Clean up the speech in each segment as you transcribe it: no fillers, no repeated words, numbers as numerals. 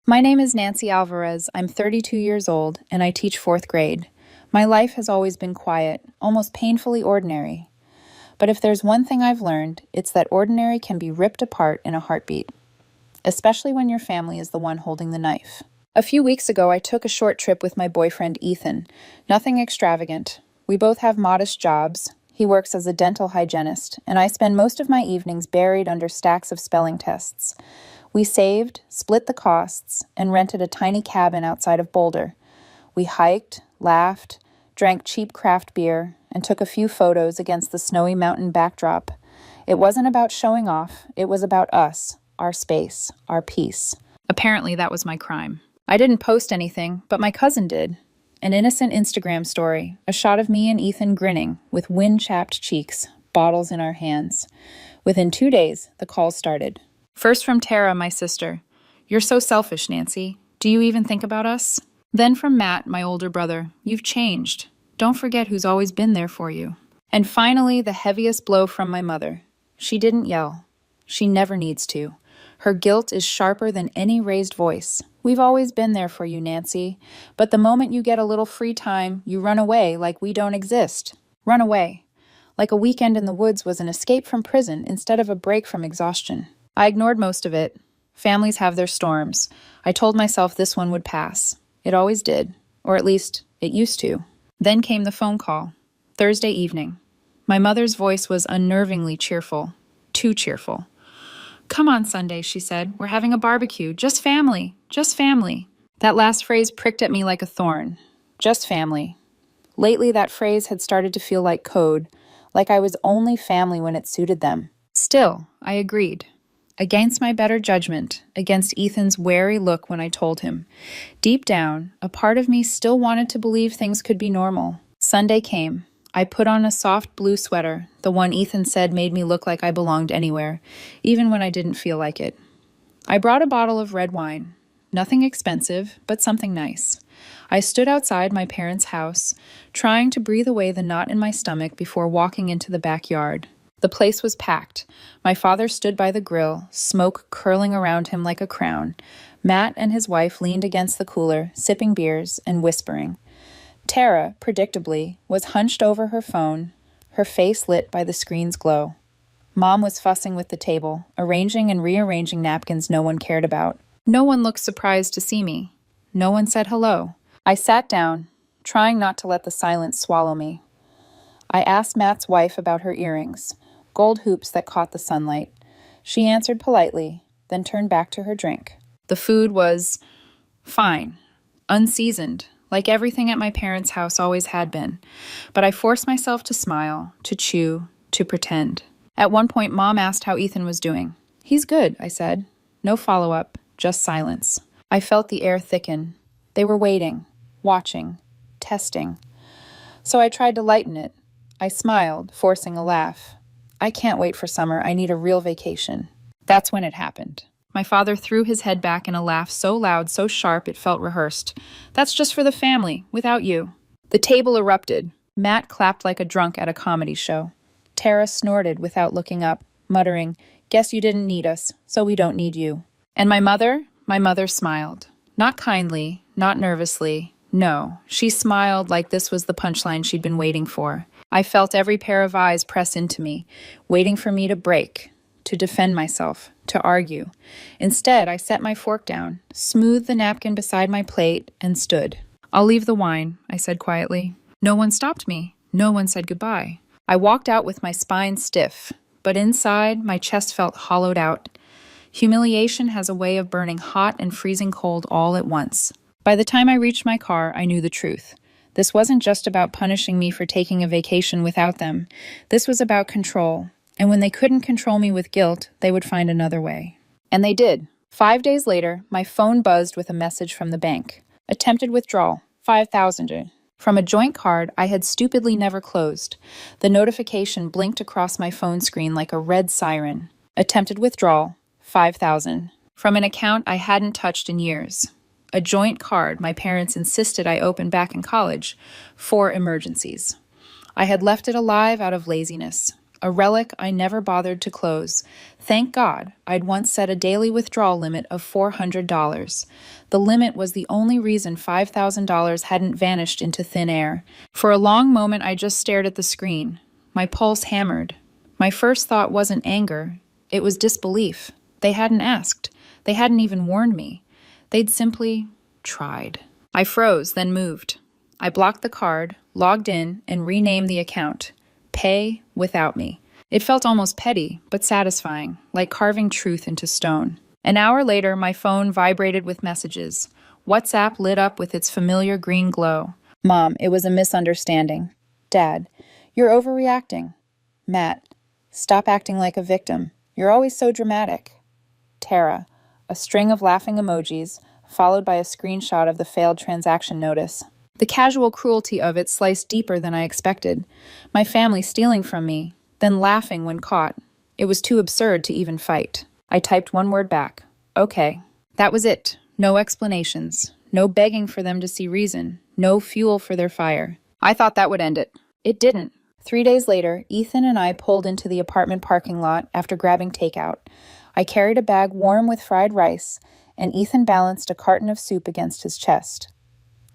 My name is Nancy Alvarez. I'm 32 years old, and I teach fourth grade. My life has always been quiet, almost painfully ordinary. But if there's one thing I've learned, it's that ordinary can be ripped apart in a heartbeat, especially when your family is the one holding the knife. A few weeks ago, I took a short trip with my boyfriend, Ethan. Nothing extravagant. We both have modest jobs. He works as a dental hygienist, and I spend most of my evenings buried under stacks of spelling tests. We saved, split the costs, and rented a tiny cabin outside of Boulder. We hiked, laughed, drank cheap craft beer, and took a few photos against the snowy mountain backdrop. It wasn't about showing off, it was about us, our space, our peace. Apparently, that was my crime. I didn't post anything, but my cousin did. An innocent Instagram story, a shot of me and Ethan grinning, with wind-chapped cheeks, bottles in our hands. Within 2 days, the calls started. First from Tara, my sister. "You're so selfish, Nancy. Do you even think about us?" Then from Matt, my older brother. "You've changed. Don't forget who's always been there for you." And finally, the heaviest blow from my mother. She didn't yell. She never needs to. Her guilt is sharper than any raised voice. "We've always been there for you, Nancy. But the moment you get a little free time, you run away like we don't exist. Run away. Like a weekend in the woods was an escape from prison instead of a break from exhaustion." I ignored most of it. Families have their storms. I told myself this one would pass. It always did. Or at least, it used to. Then came the phone call. Thursday evening. My mother's voice was unnervingly cheerful. Too cheerful. "Come on Sunday," she said. "We're having a barbecue. Just family. Just family." That last phrase pricked at me like a thorn. Just family. Lately, that phrase had started to feel like code, like I was only family when it suited them. Still, I agreed. Against my better judgment, against Ethan's wary look when I told him. Deep down, a part of me still wanted to believe things could be normal. Sunday came. I put on a soft blue sweater, the one Ethan said made me look like I belonged anywhere, even when I didn't feel like it. I brought a bottle of red wine. Nothing expensive, but something nice. I stood outside my parents' house, trying to breathe away the knot in my stomach before walking into the backyard. The place was packed. My father stood by the grill, smoke curling around him like a crown. Matt and his wife leaned against the cooler, sipping beers and whispering. Tara, predictably, was hunched over her phone, her face lit by the screen's glow. Mom was fussing with the table, arranging and rearranging napkins no one cared about. No one looked surprised to see me. No one said hello. I sat down, trying not to let the silence swallow me. I asked Matt's wife about her earrings. Gold hoops that caught the sunlight. She answered politely, then turned back to her drink. The food was fine, unseasoned, like everything at my parents' house always had been. But I forced myself to smile, to chew, to pretend. At one point, Mom asked how Ethan was doing. "He's good," I said. No follow-up, just silence. I felt the air thicken. They were waiting, watching, testing. So I tried to lighten it. I smiled, forcing a laugh. "I can't wait for summer. I need a real vacation." That's when it happened. My father threw his head back in a laugh so loud, so sharp, it felt rehearsed. "That's just for the family, without you." The table erupted. Matt clapped like a drunk at a comedy show. Tara snorted without looking up, muttering, "Guess you didn't need us, so we don't need you." And my mother smiled. Not kindly, not nervously. No, she smiled like this was the punchline she'd been waiting for. I felt every pair of eyes press into me, waiting for me to break, to defend myself, to argue. Instead, I set my fork down, smoothed the napkin beside my plate, and stood. "I'll leave the wine," I said quietly. No one stopped me. No one said goodbye. I walked out with my spine stiff, but inside, my chest felt hollowed out. Humiliation has a way of burning hot and freezing cold all at once. By the time I reached my car, I knew the truth. This wasn't just about punishing me for taking a vacation without them. This was about control. And when they couldn't control me with guilt, they would find another way. And they did. 5 days later, my phone buzzed with a message from the bank. Attempted withdrawal, $5,000. From a joint card I had stupidly never closed. The notification blinked across my phone screen like a red siren. Attempted withdrawal, $5,000. From an account I hadn't touched in years. A joint card my parents insisted I open back in college for emergencies. I had left it alive out of laziness. a relic I never bothered to close. Thank God, I'd once set a daily withdrawal limit of $400. The limit was the only reason $5,000 hadn't vanished into thin air. For a long moment, I just stared at the screen. My pulse hammered. My first thought wasn't anger, it was disbelief. They hadn't asked. They hadn't even warned me. They'd simply tried. I froze, then moved. I blocked the card, logged in, and renamed the account. Pay without me. It felt almost petty, but satisfying, like carving truth into stone. An hour later, my phone vibrated with messages. WhatsApp lit up with its familiar green glow. Mom, it was a misunderstanding. Dad, you're overreacting. Matt, stop acting like a victim. You're always so dramatic. Tara, a string of laughing emojis, followed by a screenshot of the failed transaction notice. The casual cruelty of it sliced deeper than I expected. My family stealing from me, then laughing when caught. It was too absurd to even fight. I typed one word back. Okay. That was it. No explanations. No begging for them to see reason. No fuel for their fire. I thought that would end it. It didn't. 3 days later, Ethan and I pulled into the apartment parking lot after grabbing takeout. I carried a bag warm with fried rice, and Ethan balanced a carton of soup against his chest.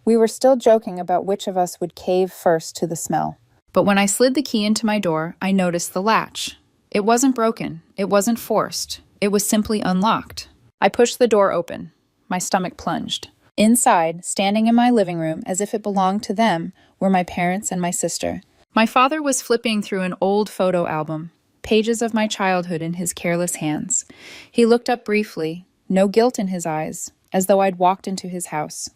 We were still joking about which of us would cave first to the smell. But when I slid the key into my door, I noticed the latch. It wasn't broken. It wasn't forced. It was simply unlocked. I pushed the door open. My stomach plunged. Inside, standing in my living room as if it belonged to them, were my parents and my sister. My father was flipping through an old photo album, pages of my childhood in his careless hands. He looked up briefly, no guilt in his eyes, as though I'd walked into his house.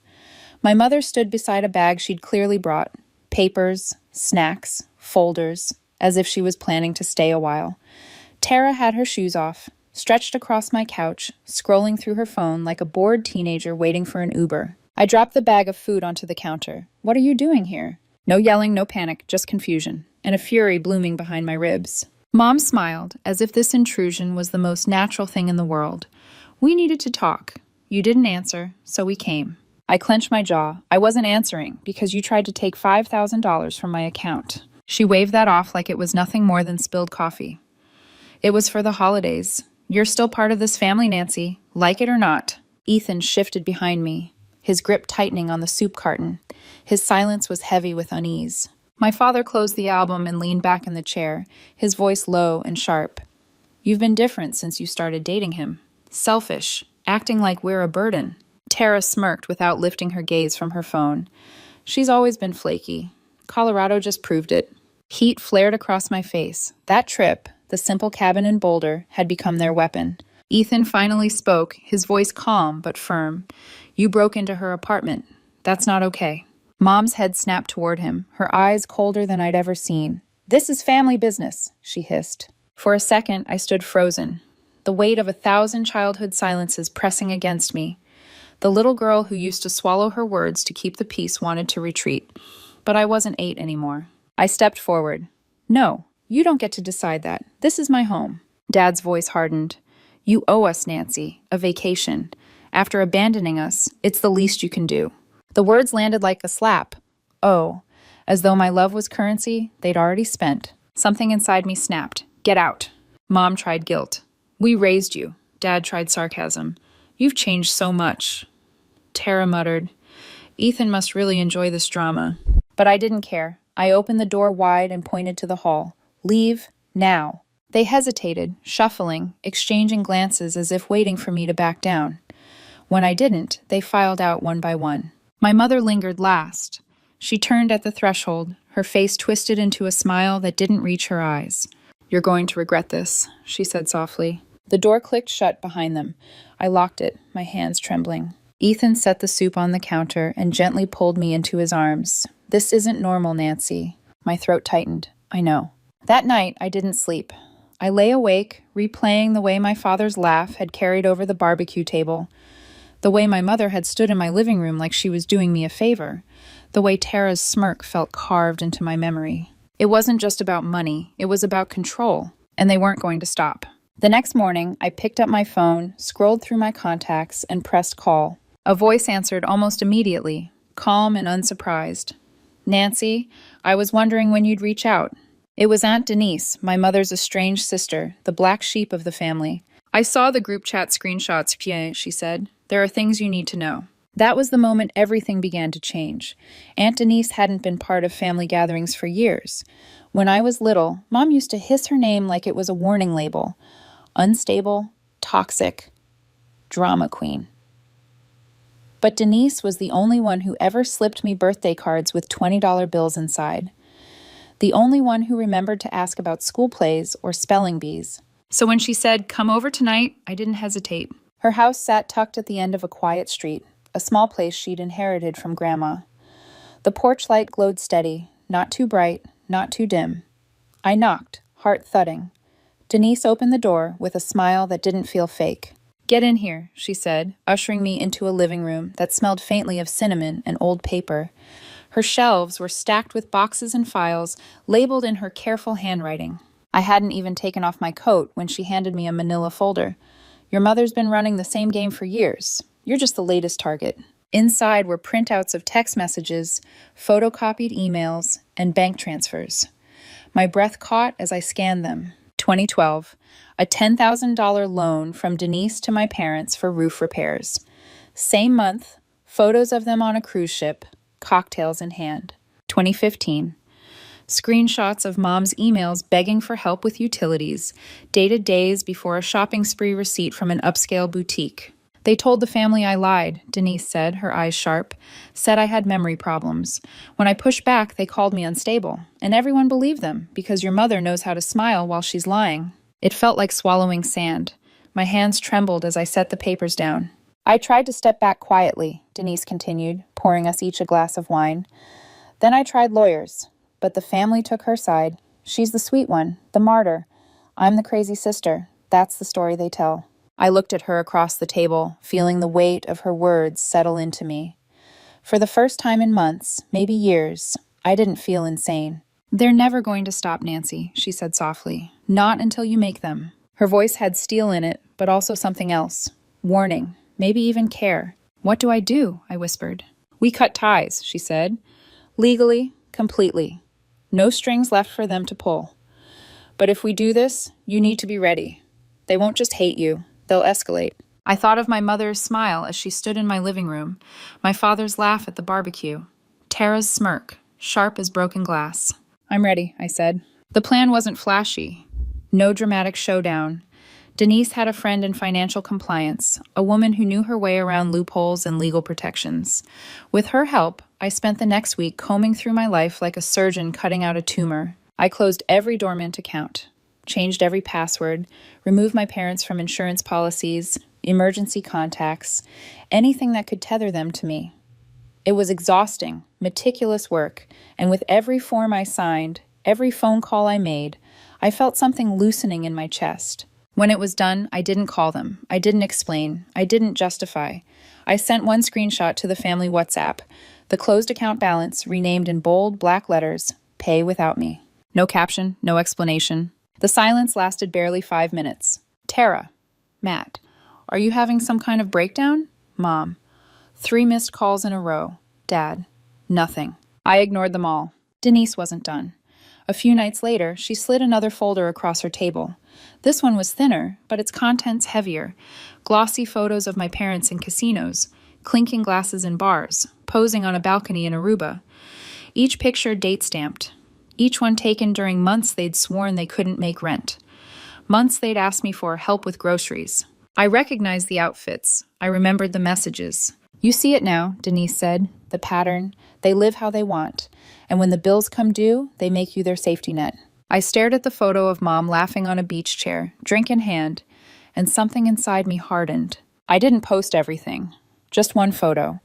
My mother stood beside a bag she'd clearly brought, papers, snacks, folders, as if she was planning to stay a while. Tara had her shoes off, stretched across my couch, scrolling through her phone like a bored teenager waiting for an Uber. I dropped the bag of food onto the counter. What are you doing here? No yelling, no panic, just confusion, and a fury blooming behind my ribs. Mom smiled, as if this intrusion was the most natural thing in the world. We needed to talk. You didn't answer, so we came. I clenched my jaw. I wasn't answering because you tried to take $5,000 from my account. She waved that off like it was nothing more than spilled coffee. It was for the holidays. You're still part of this family, Nancy, like it or not. Ethan shifted behind me, his grip tightening on the soup carton. His silence was heavy with unease. My father closed the album and leaned back in the chair, his voice low and sharp. You've been different since you started dating him. Selfish, acting like we're a burden. Tara smirked without lifting her gaze from her phone. She's always been flaky. Colorado just proved it. Heat flared across my face. That trip, the simple cabin in Boulder, had become their weapon. Ethan finally spoke, his voice calm but firm. You broke into her apartment. That's not okay. Mom's head snapped toward him, her eyes colder than I'd ever seen. This is family business, she hissed. For a second, I stood frozen, the weight of 1,000 childhood silences pressing against me. The little girl who used to swallow her words to keep the peace wanted to retreat. But I wasn't 8 anymore. I stepped forward. No, you don't get to decide that. This is my home. Dad's voice hardened. You owe us, Nancy, a vacation. After abandoning us, it's the least you can do. The words landed like a slap. Oh, as though my love was currency they'd already spent. Something inside me snapped. Get out. Mom tried guilt. We raised you. Dad tried sarcasm. You've changed so much. Tara muttered. Ethan must really enjoy this drama. But I didn't care. I opened the door wide and pointed to the hall. Leave now. They hesitated, shuffling, exchanging glances as if waiting for me to back down. When I didn't, they filed out one by one. My mother lingered last. She turned at the threshold, her face twisted into a smile that didn't reach her eyes. You're going to regret this, she said softly. The door clicked shut behind them. I locked it, my hands trembling. Ethan set the soup on the counter and gently pulled me into his arms. This isn't normal, Nancy. My throat tightened. I know. That night, I didn't sleep. I lay awake, replaying the way my father's laugh had carried over the barbecue table, the way my mother had stood in my living room like she was doing me a favor, the way Tara's smirk felt carved into my memory. It wasn't just about money, it was about control, and they weren't going to stop. The next morning, I picked up my phone, scrolled through my contacts, and pressed call. A voice answered almost immediately, calm and unsurprised. Nancy, I was wondering when you'd reach out. It was Aunt Denise, my mother's estranged sister, the black sheep of the family. I saw the group chat screenshots, Pierre, she said. There are things you need to know. That was the moment everything began to change. Aunt Denise hadn't been part of family gatherings for years. When I was little, Mom used to hiss her name like it was a warning label. Unstable, toxic, drama queen. But Denise was the only one who ever slipped me birthday cards with $20 bills inside. The only one who remembered to ask about school plays or spelling bees. So when she said, "Come over tonight," I didn't hesitate. Her house sat tucked at the end of a quiet street, a small place she'd inherited from Grandma. The porch light glowed steady, not too bright, not too dim. I knocked, heart thudding. Denise opened the door with a smile that didn't feel fake. "Get in here," she said, ushering me into a living room that smelled faintly of cinnamon and old paper. Her shelves were stacked with boxes and files, labeled in her careful handwriting. I hadn't even taken off my coat when she handed me a manila folder. "Your mother's been running the same game for years. You're just the latest target." Inside were printouts of text messages, photocopied emails, and bank transfers. My breath caught as I scanned them. 2012. A $10,000 loan from Denise to my parents for roof repairs. Same month, photos of them on a cruise ship, cocktails in hand. 2015. Screenshots of Mom's emails begging for help with utilities, dated days before a shopping spree receipt from an upscale boutique. "They told the family I lied," Denise said, her eyes sharp. "Said I had memory problems. When I pushed back, they called me unstable. And everyone believed them, because your mother knows how to smile while she's lying." It felt like swallowing sand. My hands trembled as I set the papers down. "I tried to step back quietly," Denise continued, pouring us each a glass of wine. "Then I tried lawyers. But the family took her side. She's the sweet one, the martyr. I'm the crazy sister. That's the story they tell." I looked at her across the table, feeling the weight of her words settle into me. For the first time in months, maybe years, I didn't feel insane. "They're never going to stop, Nancy," she said softly. "Not until you make them." Her voice had steel in it, but also something else. Warning, maybe even care. "What do I do?" I whispered. "We cut ties," she said. "Legally, completely. No strings left for them to pull. But if we do this, you need to be ready. They won't just hate you. They'll escalate." I thought of my mother's smile as she stood in my living room, my father's laugh at the barbecue, Tara's smirk, sharp as broken glass. "I'm ready," I said. The plan wasn't flashy. No dramatic showdown. Denise had a friend in financial compliance, a woman who knew her way around loopholes and legal protections. With her help, I spent the next week combing through my life like a surgeon cutting out a tumor. I closed every dormant account, changed every password, removed my parents from insurance policies, emergency contacts, anything that could tether them to me. It was exhausting, meticulous work, and with every form I signed, every phone call I made, I felt something loosening in my chest. When it was done, I didn't call them. I didn't explain. I didn't justify. I sent one screenshot to the family WhatsApp. The closed account balance, renamed in bold black letters, "Pay without me." No caption, no explanation. The silence lasted barely 5 minutes. "Tara." "Matt." "Are you having some kind of breakdown?" "Mom." 3 missed calls in a row. "Dad." Nothing. I ignored them all. Denise wasn't done. A few nights later, she slid another folder across her table. This one was thinner, but its contents heavier. Glossy photos of my parents in casinos, clinking glasses in bars, posing on a balcony in Aruba. Each picture date-stamped. Each one taken during months they'd sworn they couldn't make rent. Months they'd asked me for help with groceries. I recognized the outfits. I remembered the messages. "You see it now," Denise said. "The pattern. They live how they want. And when the bills come due, they make you their safety net." I stared at the photo of Mom laughing on a beach chair, drink in hand, and something inside me hardened. I didn't post everything. Just one photo.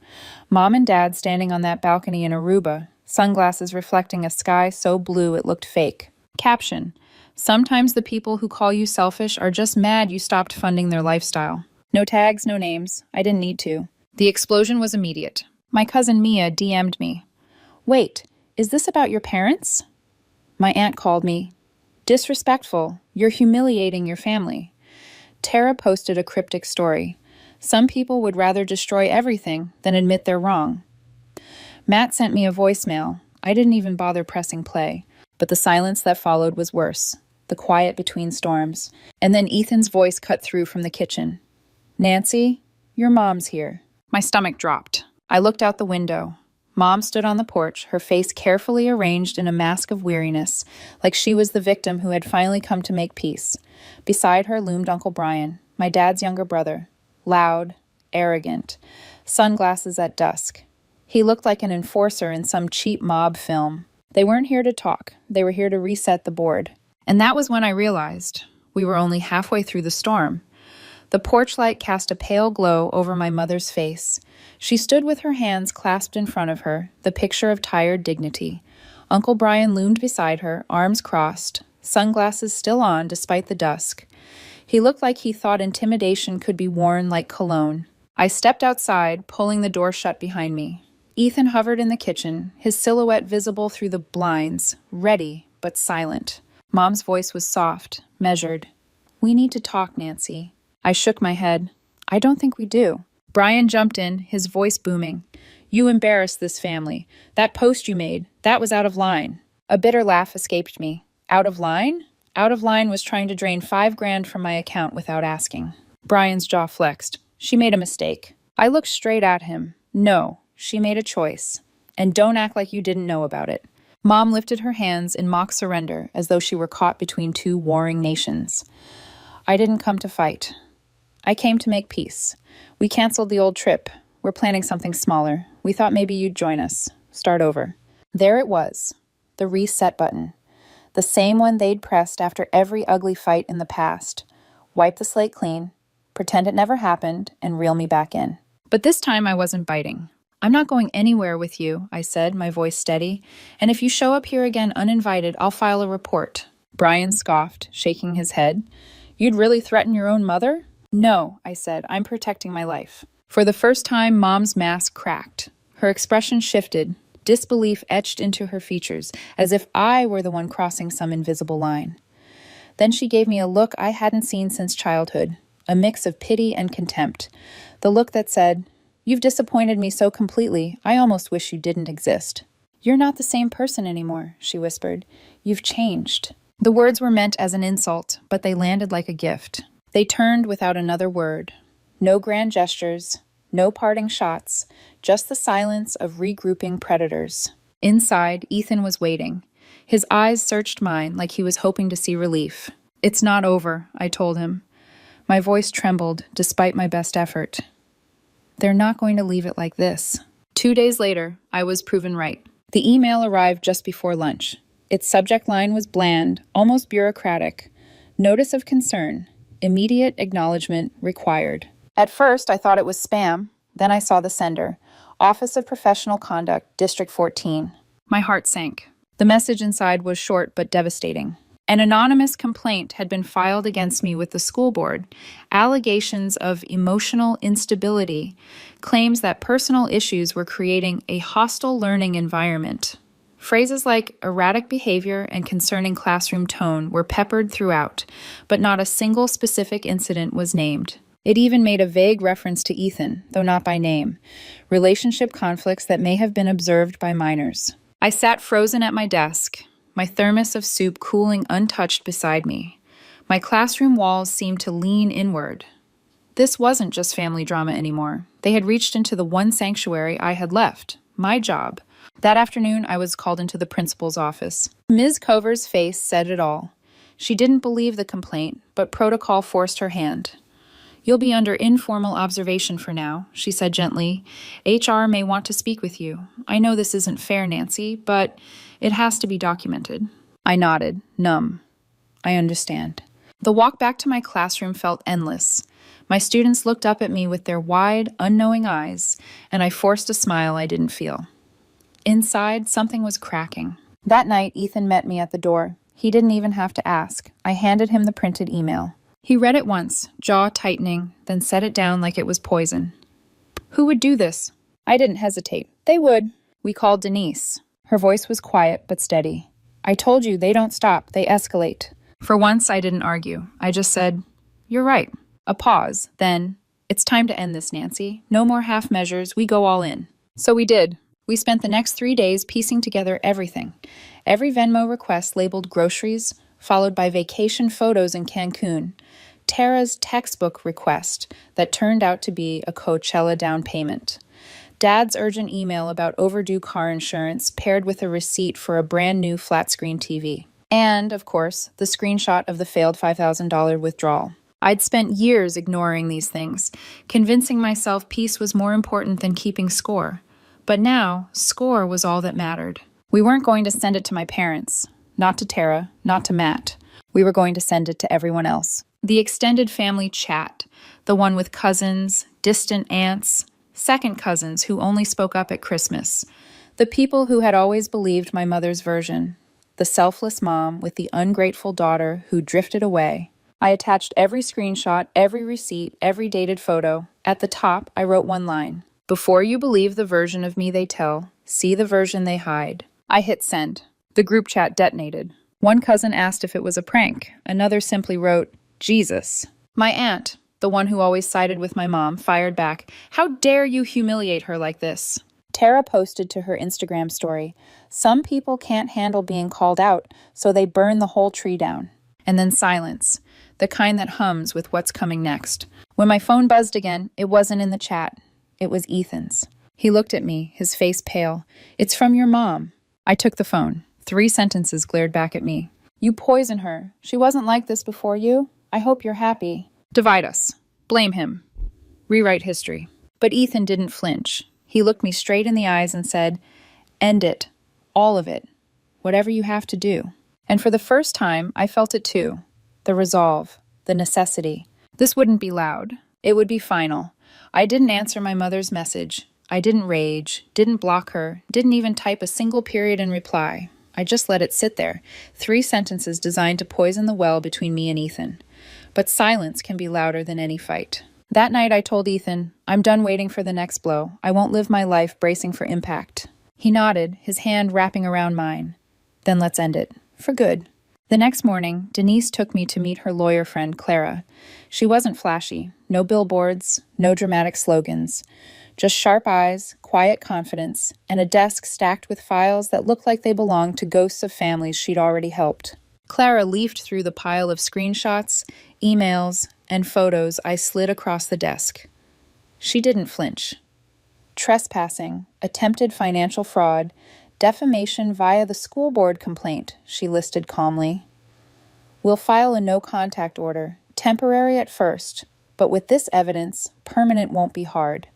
Mom and Dad standing on that balcony in Aruba, sunglasses reflecting a sky so blue it looked fake. Caption: "Sometimes the people who call you selfish are just mad you stopped funding their lifestyle." No tags, no names. I didn't need to. The explosion was immediate. My cousin Mia DM'd me. "Wait, is this about your parents?" My aunt called me. "Disrespectful. You're humiliating your family." Tara posted a cryptic story. "Some people would rather destroy everything than admit they're wrong." Matt sent me a voicemail. I didn't even bother pressing play. but the silence that followed was worse, the quiet between storms. And then Ethan's voice cut through from the kitchen. Nancy, your mom's here. My stomach dropped. I looked out the window. Mom stood on the porch, her face carefully arranged in a mask of weariness, like she was the victim who had finally come to make peace. Beside her loomed Uncle Brian, my dad's younger brother, loud, arrogant, sunglasses at dusk. He looked like an enforcer in some cheap mob film. They weren't here to talk. They were here to reset the board. And that was when I realized we were only halfway through the storm. The porch light cast a pale glow over my mother's face. She stood with her hands clasped in front of her, the picture of tired dignity. Uncle Brian loomed beside her, arms crossed, sunglasses still on despite the dusk. He looked like he thought intimidation could be worn like cologne. I stepped outside, pulling the door shut behind me. Ethan hovered in the kitchen, his silhouette visible through the blinds, ready but silent. Mom's voice was soft, measured. We need to talk, Nancy. I shook my head. I don't think we do. Brian jumped in, his voice booming. You embarrassed this family. That post you made, that was out of line. A bitter laugh escaped me. Out of line? Out of line was trying to drain $5,000 from my account without asking. Brian's jaw flexed. She made a mistake. I looked straight at him. No, she made a choice. And don't act like you didn't know about it. Mom lifted her hands in mock surrender as though she were caught between two warring nations. I didn't come to fight. I came to make peace. We canceled the old trip. We're planning something smaller. We thought maybe you'd join us. Start over. There it was. The reset button. The same one they'd pressed after every ugly fight in the past. Wipe the slate clean, pretend it never happened, and reel me back in. But this time I wasn't biting. I'm not going anywhere with you, I said, my voice steady. And if you show up here again uninvited, I'll file a report. Brian scoffed, shaking his head. You'd really threaten your own mother? No, I said, I'm protecting my life. For the first time, Mom's mask cracked. Her expression shifted, disbelief etched into her features, as if I were the one crossing some invisible line. Then she gave me a look I hadn't seen since childhood, a mix of pity and contempt. The look that said, You've disappointed me so completely, I almost wish you didn't exist. You're not the same person anymore, she whispered. You've changed. The words were meant as an insult, but they landed like a gift. They turned without another word. No grand gestures, no parting shots, just the silence of regrouping predators. Inside, Ethan was waiting. His eyes searched mine like he was hoping to see relief. It's not over, I told him. My voice trembled, despite my best effort. They're not going to leave it like this. 2 days later, I was proven right. The email arrived just before lunch. Its subject line was bland, almost bureaucratic. Notice of concern. Immediate acknowledgement required. At first, I thought it was spam. Then I saw the sender. Office of Professional Conduct, District 14. My heart sank. The message inside was short but devastating. An anonymous complaint had been filed against me with the school board. Allegations of emotional instability, claims that personal issues were creating a hostile learning environment. Phrases like erratic behavior and concerning classroom tone were peppered throughout, but not a single specific incident was named. It even made a vague reference to Ethan, though not by name, relationship conflicts that may have been observed by minors. I sat frozen at my desk, my thermos of soup cooling untouched beside me. My classroom walls seemed to lean inward. This wasn't just family drama anymore. They had reached into the one sanctuary I had left, my job. That afternoon, I was called into the principal's office. Ms. Cover's face said it all. She didn't believe the complaint, but protocol forced her hand. You'll be under informal observation for now, she said gently. HR may want to speak with you. I know this isn't fair, Nancy, but it has to be documented. I nodded, numb. I understand. The walk back to my classroom felt endless. My students looked up at me with their wide, unknowing eyes, and I forced a smile I didn't feel. Inside, something was cracking. That night, Ethan met me at the door. He didn't even have to ask. I handed him the printed email. He read it once, jaw tightening, then set it down like it was poison. Who would do this? I didn't hesitate. They would. We called Denise. Her voice was quiet but steady. I told you, they don't stop, they escalate. For once, I didn't argue. I just said, You're right. A pause, then, It's time to end this, Nancy. No more half measures, we go all in. So we did. We spent the next 3 days piecing together everything. Every Venmo request labeled groceries, followed by vacation photos in Cancun. Tara's textbook request that turned out to be a Coachella down payment. Dad's urgent email about overdue car insurance paired with a receipt for a brand new flat screen TV. And, of course, the screenshot of the failed $5,000 withdrawal. I'd spent years ignoring these things, convincing myself peace was more important than keeping score. But now, score was all that mattered. We weren't going to send it to my parents, not to Tara, not to Matt. We were going to send it to everyone else. The extended family chat, the one with cousins, distant aunts, second cousins who only spoke up at Christmas, the people who had always believed my mother's version, the selfless mom with the ungrateful daughter who drifted away. I attached every screenshot, every receipt, every dated photo. At the top, I wrote one line. Before you believe the version of me they tell, see the version they hide. I hit send. The group chat detonated. One cousin asked if it was a prank. Another simply wrote, Jesus. My aunt, the one who always sided with my mom, fired back, how dare you humiliate her like this? Tara posted to her Instagram story, some people can't handle being called out, so they burn the whole tree down. And then silence, the kind that hums with what's coming next. When my phone buzzed again, it wasn't in the chat. It was Ethan's. He looked at me, his face pale. It's from your mom. I took the phone. 3 sentences glared back at me. You poison her. She wasn't like this before you. I hope you're happy. Divide us. Blame him. Rewrite history. But Ethan didn't flinch. He looked me straight in the eyes and said, end it. All of it. Whatever you have to do. And for the first time, I felt it too. The resolve. The necessity. This wouldn't be loud. It would be final. I didn't answer my mother's message. I didn't rage, didn't block her, didn't even type a single period in reply. I just let it sit there. 3 sentences designed to poison the well between me and Ethan. But silence can be louder than any fight. That night I told Ethan, I'm done waiting for the next blow. I won't live my life bracing for impact. He nodded, his hand wrapping around mine. Then let's end it. For good. The next morning, Denise took me to meet her lawyer friend, Clara. She wasn't flashy. No billboards, no dramatic slogans. Just sharp eyes, quiet confidence, and a desk stacked with files that looked like they belonged to ghosts of families she'd already helped. Clara leafed through the pile of screenshots, emails, and photos I slid across the desk. She didn't flinch. Trespassing, attempted financial fraud, defamation via the school board complaint, she listed calmly. We'll file a no-contact order, temporary at first, but with this evidence, permanent won't be hard.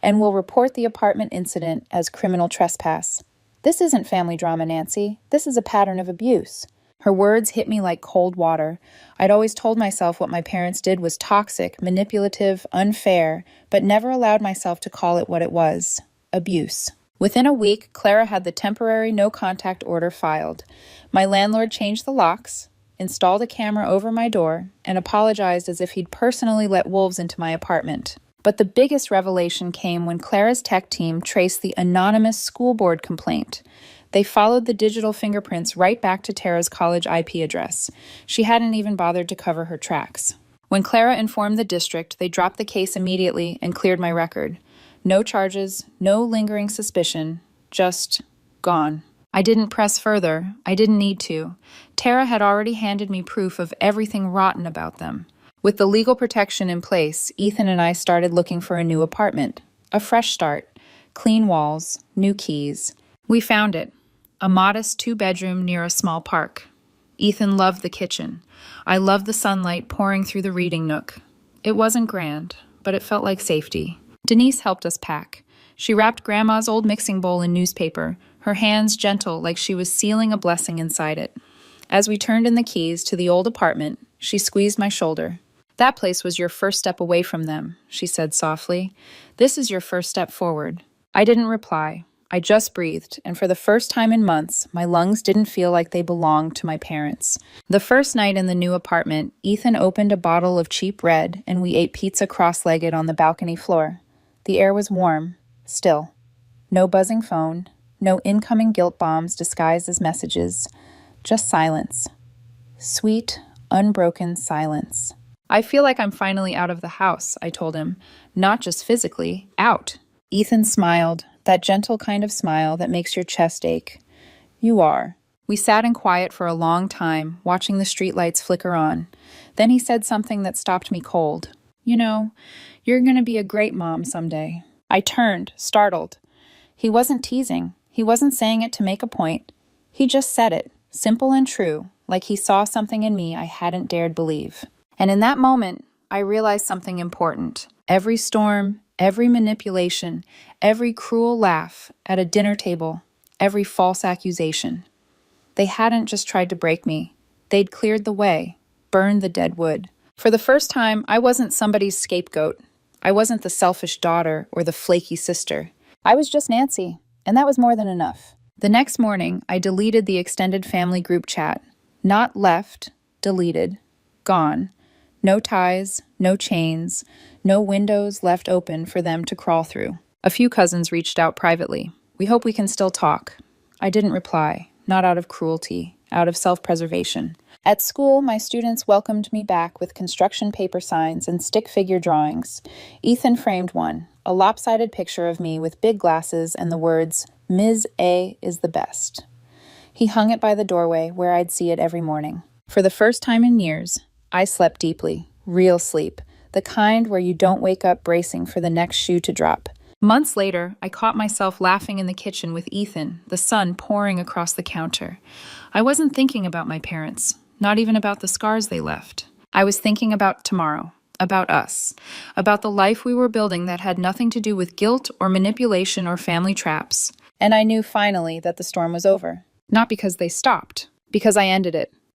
And we'll report the apartment incident as criminal trespass. This isn't family drama, Nancy. This is a pattern of abuse. Her words hit me like cold water. I'd always told myself what my parents did was toxic, manipulative, unfair, but never allowed myself to call it what it was: abuse. Within a week, Clara had the temporary no-contact order filed. My landlord changed the locks, installed a camera over my door, and apologized as if he'd personally let wolves into my apartment. But the biggest revelation came when Clara's tech team traced the anonymous school board complaint. They followed the digital fingerprints right back to Tara's college IP address. She hadn't even bothered to cover her tracks. When Clara informed the district, they dropped the case immediately and cleared my record. No charges, no lingering suspicion, just gone. I didn't press further. I didn't need to. Tara had already handed me proof of everything rotten about them. With the legal protection in place, Ethan and I started looking for a new apartment. A fresh start. Clean walls, new keys. We found it. A modest 2-bedroom near a small park. Ethan loved the kitchen. I loved the sunlight pouring through the reading nook. It wasn't grand, but it felt like safety. Denise helped us pack. She wrapped Grandma's old mixing bowl in newspaper, her hands gentle like she was sealing a blessing inside it. As we turned in the keys to the old apartment, she squeezed my shoulder. That place was your first step away from them, she said softly. This is your first step forward. I didn't reply. I just breathed, and for the first time in months, my lungs didn't feel like they belonged to my parents. The first night in the new apartment, Ethan opened a bottle of cheap red, and we ate pizza cross-legged on the balcony floor. The air was warm, still. No buzzing phone, no incoming guilt bombs disguised as messages, just silence. Sweet, unbroken silence. I feel like I'm finally out of the house, I told him. Not just physically, out. Ethan smiled, that gentle kind of smile that makes your chest ache. You are. We sat in quiet for a long time, watching the streetlights flicker on. Then he said something that stopped me cold. You know, you're going to be a great mom someday. I turned, startled. He wasn't teasing. He wasn't saying it to make a point. He just said it, simple and true, like he saw something in me I hadn't dared believe. And in that moment, I realized something important. Every storm, every manipulation, every cruel laugh at a dinner table, every false accusation. They hadn't just tried to break me. They'd cleared the way, burned the dead wood. For the first time, I wasn't somebody's scapegoat. I wasn't the selfish daughter or the flaky sister. I was just Nancy, and that was more than enough. The next morning, I deleted the extended family group chat. Not left, deleted, gone. No ties, no chains, no windows left open for them to crawl through. A few cousins reached out privately. We hope we can still talk. I didn't reply, not out of cruelty, out of self-preservation. At school, my students welcomed me back with construction paper signs and stick figure drawings. Ethan framed one, a lopsided picture of me with big glasses and the words, Ms. A is the best. He hung it by the doorway where I'd see it every morning. For the first time in years, I slept deeply, real sleep, the kind where you don't wake up bracing for the next shoe to drop. Months later, I caught myself laughing in the kitchen with Ethan, the sun pouring across the counter. I wasn't thinking about my parents, not even about the scars they left. I was thinking about tomorrow, about us, about the life we were building that had nothing to do with guilt or manipulation or family traps. And I knew finally that the storm was over. Not because they stopped, because I ended it.